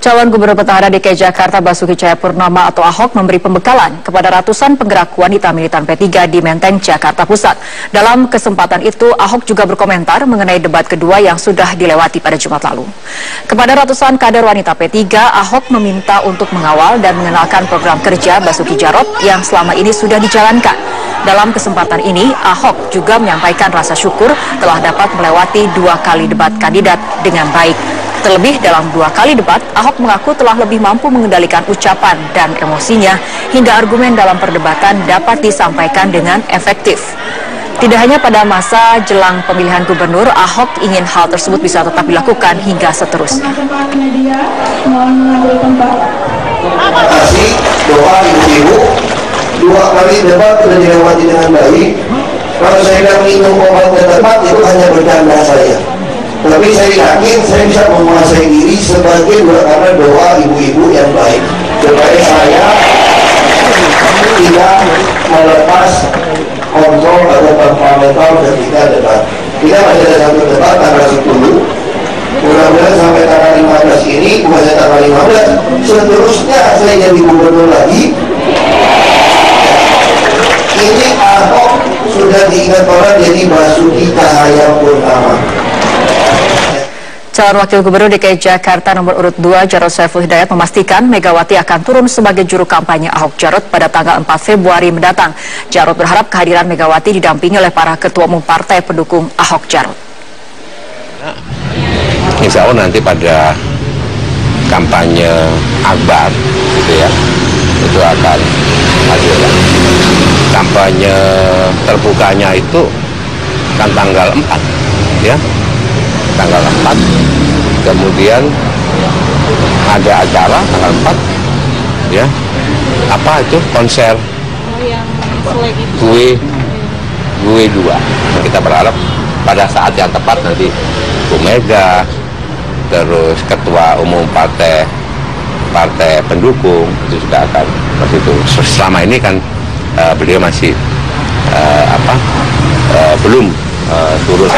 Calon Gubernur Petahana DKI Jakarta Basuki Cahayapurnama atau Ahok memberi pembekalan kepada ratusan penggerak wanita militan P3 di Menteng, Jakarta Pusat. Dalam kesempatan itu, Ahok juga berkomentar mengenai debat kedua yang sudah dilewati pada Jumat lalu. Kepada ratusan kader wanita P3, Ahok meminta untuk mengawal dan mengenalkan program kerja Basuki Jarot yang selama ini sudah dijalankan. Dalam kesempatan ini, Ahok juga menyampaikan rasa syukur telah dapat melewati 2 kali debat kandidat dengan baik. Terlebih dalam 2 kali debat, Ahok mengaku telah lebih mampu mengendalikan ucapan dan emosinya hingga argumen dalam perdebatan dapat disampaikan dengan efektif. Tidak hanya pada masa jelang pemilihan gubernur, Ahok ingin hal tersebut bisa tetap dilakukan hingga seterusnya. Kasih doa ibu-ibu, 2 kali debat sudah dilewati dengan baik. Kalau saya bilang minum obat dan tepat itu hanya bercanda saya. Tapi saya yakin saya bisa menguasai diri sebagai karena doa ibu-ibu yang baik supaya saya tidak melepas kontrol atau temperamental ketika debat. Kita masih ada 1 debat tanggal 10. Mudah-mudahan sampai tanggal 15 ini, bukan tanggal 15, seterusnya saya jadi gubernur lagi. Ini Ahok sudah diingat orang jadi Basuki Cahayapurnama. Calon Wakil Gubernur DKI Jakarta nomor urut 2 Jarod Saiful Hidayat memastikan Megawati akan turun sebagai juru kampanye Ahok Jarot pada tanggal 4 Februari mendatang. Jarod berharap kehadiran Megawati didampingi oleh para ketua umum partai pendukung Ahok Jarot. Insya Allah nanti pada kampanye akbar gitu ya, itu akan hadir. Kampanye terbukanya itu kan tanggal 4 ya, tanggal 4, kemudian ada acara tanggal 4 ya, apa itu konser gue 2. Kita berharap pada saat yang tepat nanti Bu Mega, terus ketua umum partai pendukung itu juga akan seperti itu. Selama ini kan beliau masih belum turun.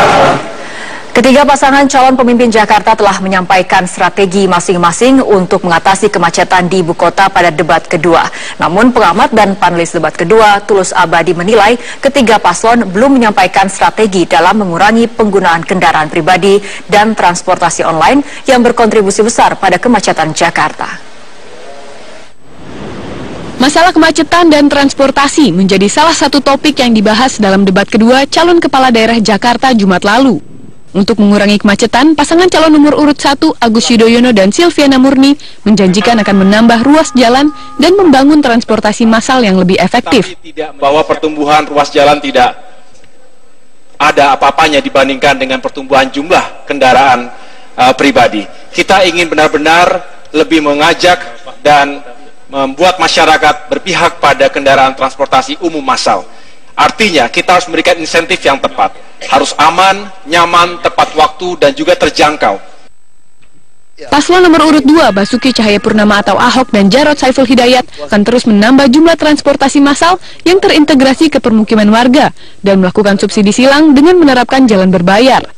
Ketiga pasangan calon pemimpin Jakarta telah menyampaikan strategi masing-masing untuk mengatasi kemacetan di ibu kota pada debat kedua. Namun pengamat dan panelis debat kedua, Tulus Abadi, menilai ketiga paslon belum menyampaikan strategi dalam mengurangi penggunaan kendaraan pribadi dan transportasi online yang berkontribusi besar pada kemacetan Jakarta. Masalah kemacetan dan transportasi menjadi salah satu topik yang dibahas dalam debat kedua calon kepala daerah Jakarta Jumat lalu. Untuk mengurangi kemacetan, pasangan calon nomor urut 1 Agus Yudhoyono dan Silviana Murni menjanjikan akan menambah ruas jalan dan membangun transportasi massal yang lebih efektif. Bahwa pertumbuhan ruas jalan tidak ada apa-apanya dibandingkan dengan pertumbuhan jumlah kendaraan pribadi. Kita ingin benar-benar lebih mengajak dan membuat masyarakat berpihak pada kendaraan transportasi umum massal. Artinya kita harus memberikan insentif yang tepat, harus aman, nyaman, tepat waktu, dan juga terjangkau. Paslon nomor urut 2 Basuki Cahayapurnama atau Ahok dan Jarod Saiful Hidayat akan terus menambah jumlah transportasi massal yang terintegrasi ke permukiman warga dan melakukan subsidi silang dengan menerapkan jalan berbayar.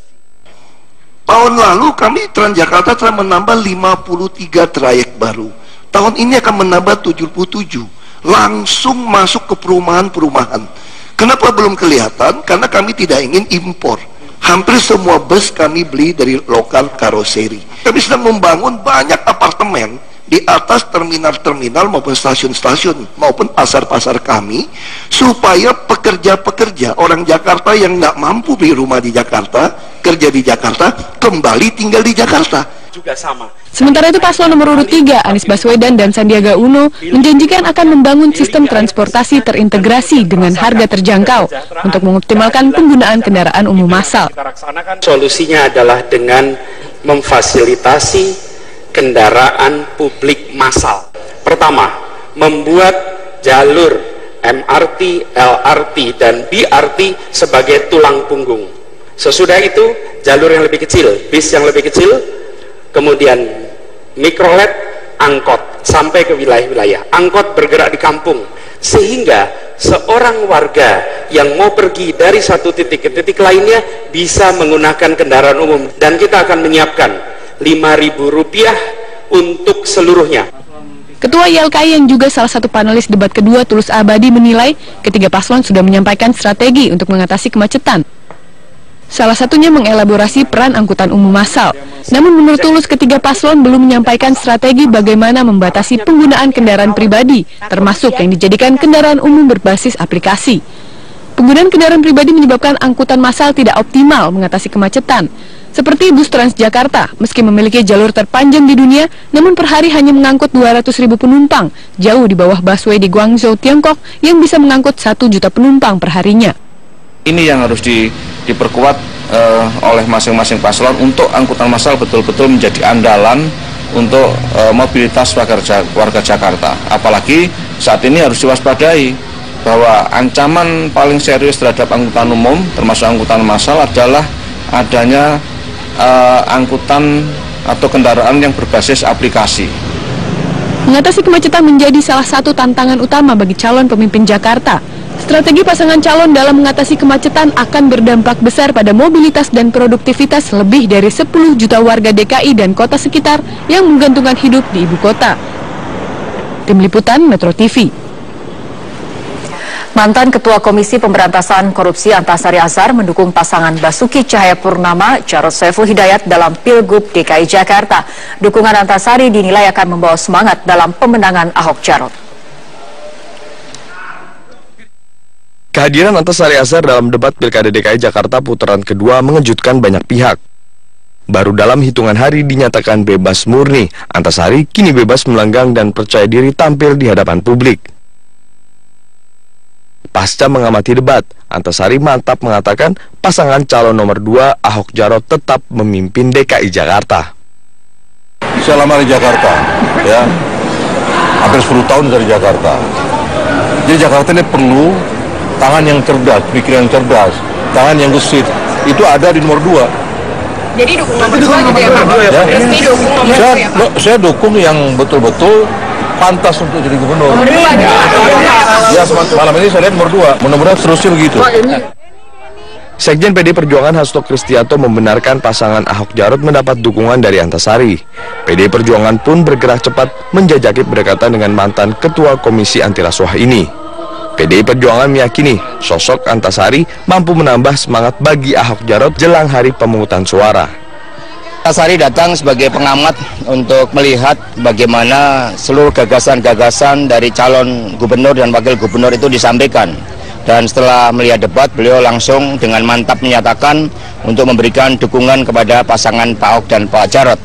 Tahun lalu kami Transjakarta telah menambah 53 trayek baru. Tahun ini akan menambah 77. Langsung masuk ke perumahan-perumahan. Kenapa belum kelihatan? Karena kami tidak ingin impor. Hampir semua bus kami beli dari lokal karoseri. Kami sedang membangun banyak apartemen di atas terminal-terminal maupun stasiun-stasiun maupun pasar-pasar kami, supaya pekerja-pekerja orang Jakarta yang nggak mampu beli rumah di Jakarta, kerja di Jakarta, kembali tinggal di Jakarta. Juga sama. Sementara itu paslon nomor urut 3 Anies Baswedan dan Sandiaga Uno menjanjikan akan membangun sistem transportasi terintegrasi dengan harga terjangkau untuk mengoptimalkan penggunaan kendaraan umum massal. Solusinya adalah dengan memfasilitasi kendaraan publik massal. Pertama, membuat jalur MRT, LRT, dan BRT sebagai tulang punggung. Sesudah itu, jalur yang lebih kecil, bis yang lebih kecil, kemudian mikrolet, angkot sampai ke wilayah-wilayah. Angkot bergerak di kampung sehingga seorang warga yang mau pergi dari satu titik ke titik lainnya bisa menggunakan kendaraan umum, dan kita akan menyiapkan Rp5.000 untuk seluruhnya. Ketua YLKI yang juga salah satu panelis debat kedua, Tulus Abadi, menilai ketiga paslon sudah menyampaikan strategi untuk mengatasi kemacetan. Salah satunya mengelaborasi peran angkutan umum massal. Namun menurut Tulus, ketiga paslon belum menyampaikan strategi bagaimana membatasi penggunaan kendaraan pribadi, termasuk yang dijadikan kendaraan umum berbasis aplikasi. Penggunaan kendaraan pribadi menyebabkan angkutan massal tidak optimal mengatasi kemacetan. Seperti bus Transjakarta, meski memiliki jalur terpanjang di dunia, namun per hari hanya mengangkut 200.000 penumpang, jauh di bawah busway di Guangzhou, Tiongkok, yang bisa mengangkut 1 juta penumpang per harinya. Ini yang harus diperkuat oleh masing-masing paslon untuk angkutan massal betul-betul menjadi andalan untuk mobilitas warga Jakarta. Apalagi saat ini harus diwaspadai bahwa ancaman paling serius terhadap angkutan umum, termasuk angkutan massal, adalah adanya angkutan atau kendaraan yang berbasis aplikasi. Mengatasi kemacetan menjadi salah satu tantangan utama bagi calon pemimpin Jakarta. Strategi pasangan calon dalam mengatasi kemacetan akan berdampak besar pada mobilitas dan produktivitas lebih dari 10 juta warga DKI dan kota sekitar yang menggantungkan hidup di ibu kota. Tim Liputan Metro TV. Mantan Ketua Komisi Pemberantasan Korupsi Antasari Azhar mendukung pasangan Basuki Cahayapurnama Jarod Saiful Hidayat dalam Pilgub DKI Jakarta. Dukungan Antasari dinilai akan membawa semangat dalam pemenangan Ahok Jarot. Kehadiran Antasari Azhar dalam debat Pilkada DKI Jakarta putaran kedua mengejutkan banyak pihak. Baru dalam hitungan hari dinyatakan bebas murni, Antasari kini bebas melanggang dan percaya diri tampil di hadapan publik. Pasca mengamati debat, Antasari mantap mengatakan pasangan calon nomor 2 Ahok Jarot tetap memimpin DKI Jakarta. Saya lama di Jakarta, ya, hampir 10 tahun dari Jakarta. Jadi Jakarta ini perlu tangan yang cerdas, pikiran yang cerdas, tangan yang gesit. Itu ada di nomor 2. Jadi dukung nomor 2 gitu ya Pak? Ya. Resmi dukung nomor 2 ya Pak? Saya dukung yang betul-betul pantas untuk jadi gubernur. Ya, malam ini saya lihat nomor 2. Mudah-mudahan seterusnya begitu. Sekjen PD Perjuangan Hasto Kristianto membenarkan pasangan Ahok Jarot mendapat dukungan dari Antasari. PD Perjuangan pun bergerak cepat menjajaki berdekatan dengan mantan Ketua Komisi Anti Rasuah ini. PD Perjuangan meyakini sosok Antasari mampu menambah semangat bagi Ahok Jarot jelang hari pemungutan suara. Antasari datang sebagai pengamat untuk melihat bagaimana seluruh gagasan-gagasan dari calon gubernur dan wakil gubernur itu disampaikan. Dan setelah melihat debat, beliau langsung dengan mantap menyatakan untuk memberikan dukungan kepada pasangan Pak Ahok dan Pak Jarot.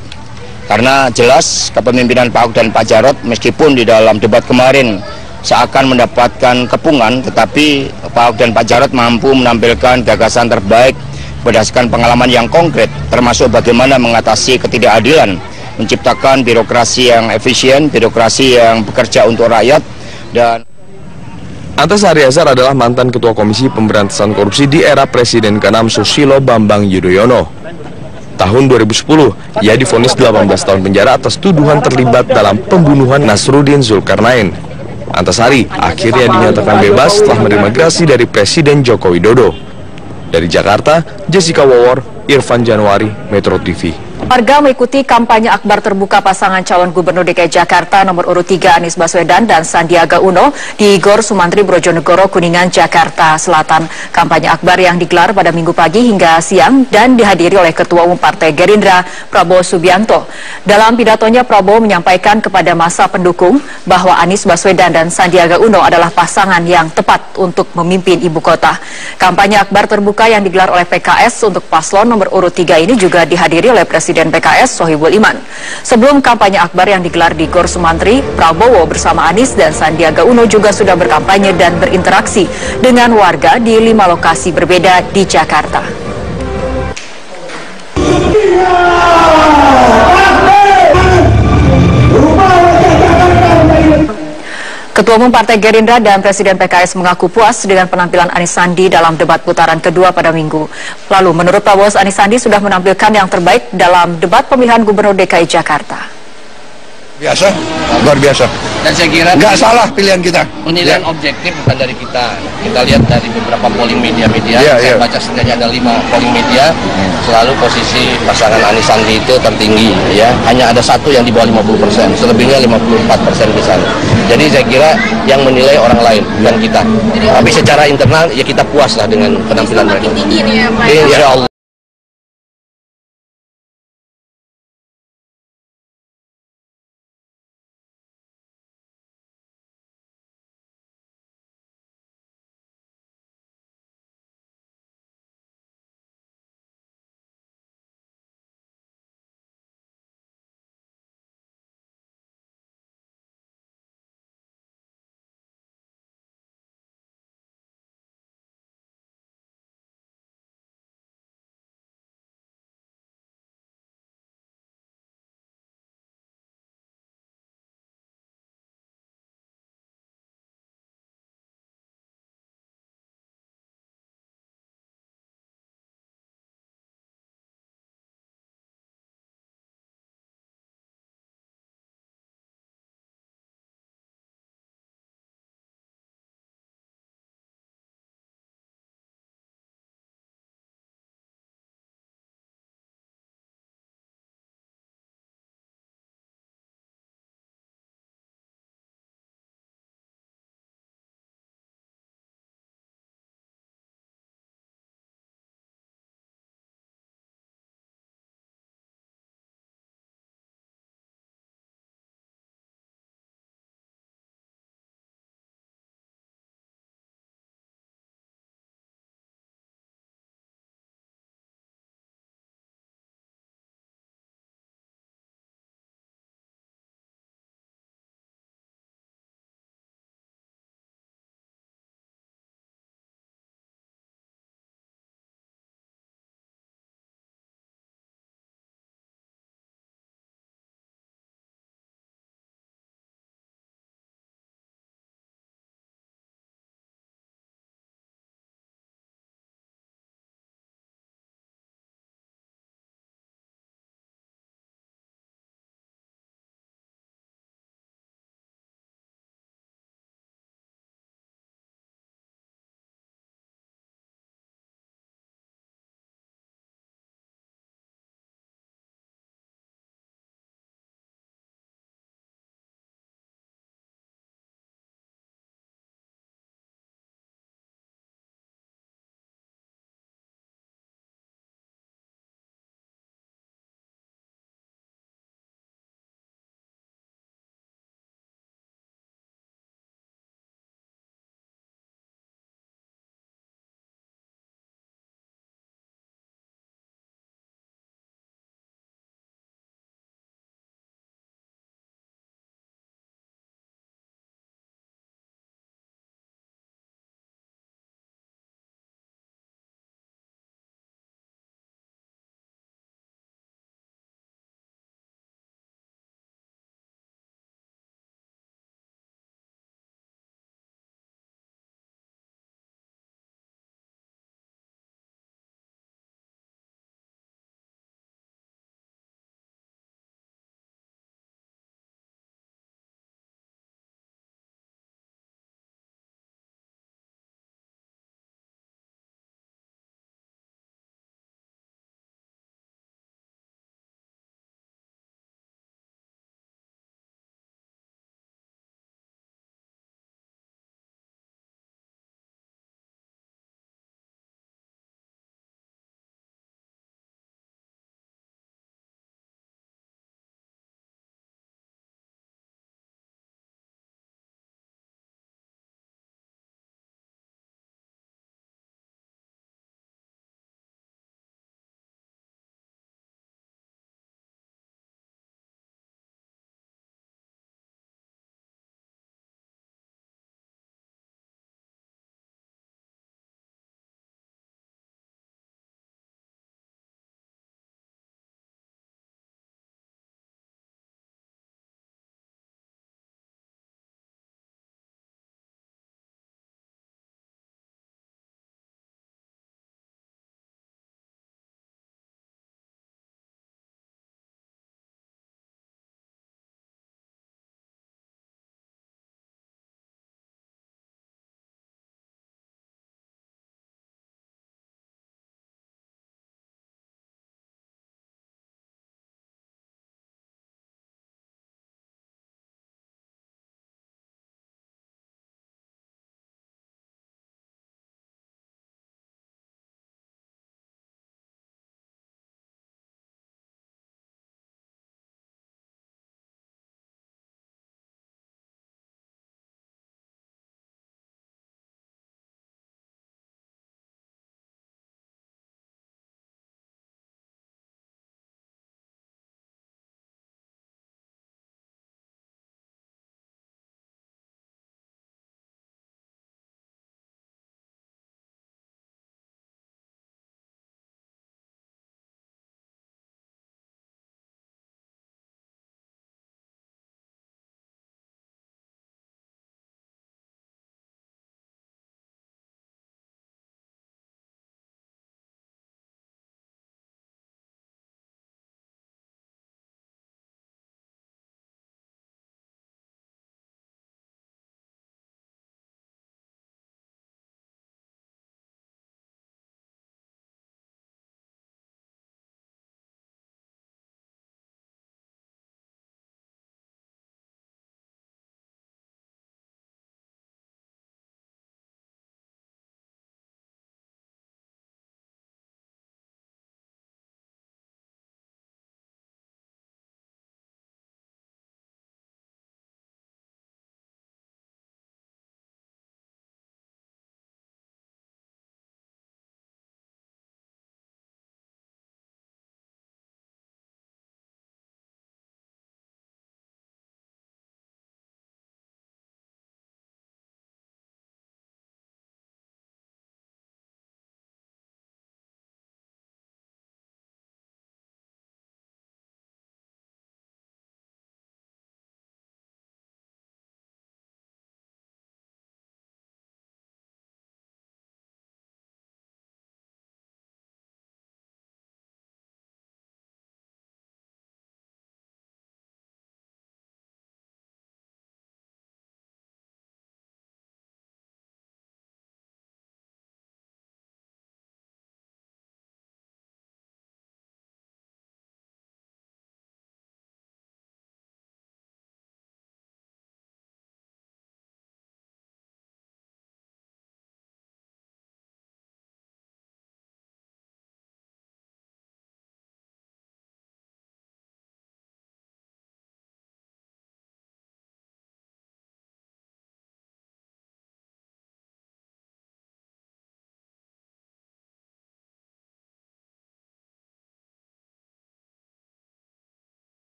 Karena jelas kepemimpinan Pak Ahok dan Pak Jarot meskipun di dalam debat kemarin seakan mendapatkan kepungan, tetapi Pak Ahok dan Pak Jarot mampu menampilkan gagasan terbaik berdasarkan pengalaman yang konkret, termasuk bagaimana mengatasi ketidakadilan, menciptakan birokrasi yang efisien, birokrasi yang bekerja untuk rakyat. Dan Antasari Azhar adalah mantan Ketua Komisi Pemberantasan Korupsi di era Presiden ke-6 Susilo Bambang Yudhoyono. Tahun 2010, ia divonis 18 tahun penjara atas tuduhan terlibat dalam pembunuhan Nasruddin Zulkarnain. Antasari akhirnya dinyatakan bebas setelah menerima grasi dari Presiden Joko Widodo. Dari Jakarta, Jessica Wawor, Irfan Januari, Metro TV. Warga mengikuti kampanye akbar terbuka pasangan calon gubernur DKI Jakarta nomor urut 3 Anies Baswedan dan Sandiaga Uno di Gor Sumantri Brojonegoro, Kuningan, Jakarta Selatan. Kampanye akbar yang digelar pada Minggu pagi hingga siang dan dihadiri oleh Ketua Umum Partai Gerindra Prabowo Subianto. Dalam pidatonya, Prabowo menyampaikan kepada massa pendukung bahwa Anies Baswedan dan Sandiaga Uno adalah pasangan yang tepat untuk memimpin ibu kota. Kampanye akbar terbuka yang digelar oleh PKS untuk paslon nomor urut 3 ini juga dihadiri oleh Presiden PKS Sohibul Iman. Sebelum kampanye akbar yang digelar di Gor Sumantri, Prabowo bersama Anies dan Sandiaga Uno juga sudah berkampanye dan berinteraksi dengan warga di 5 lokasi berbeda di Jakarta. Ketua Umum Partai Gerindra dan Presiden PKS mengaku puas dengan penampilan Anies Sandi dalam debat putaran kedua pada Minggu. Lalu, menurut Prabowo, Anies Sandi sudah menampilkan yang terbaik dalam debat pemilihan Gubernur DKI Jakarta. Biasa, luar biasa. Dan saya kira nggak salah pilihan kita. Penilaian objektif bukan dari kita. Kita lihat dari beberapa polling media-media. Saya baca setidaknya ada 5 polling media. Selalu posisi pasangan Anies Sandi itu tertinggi, ya. Hanya ada satu yang di bawah 50%, selebihnya 54% di sana. Jadi saya kira yang menilai orang lain, bukan kita. Tapi secara internal ya kita puas lah dengan penampilan mereka. Insya Allah.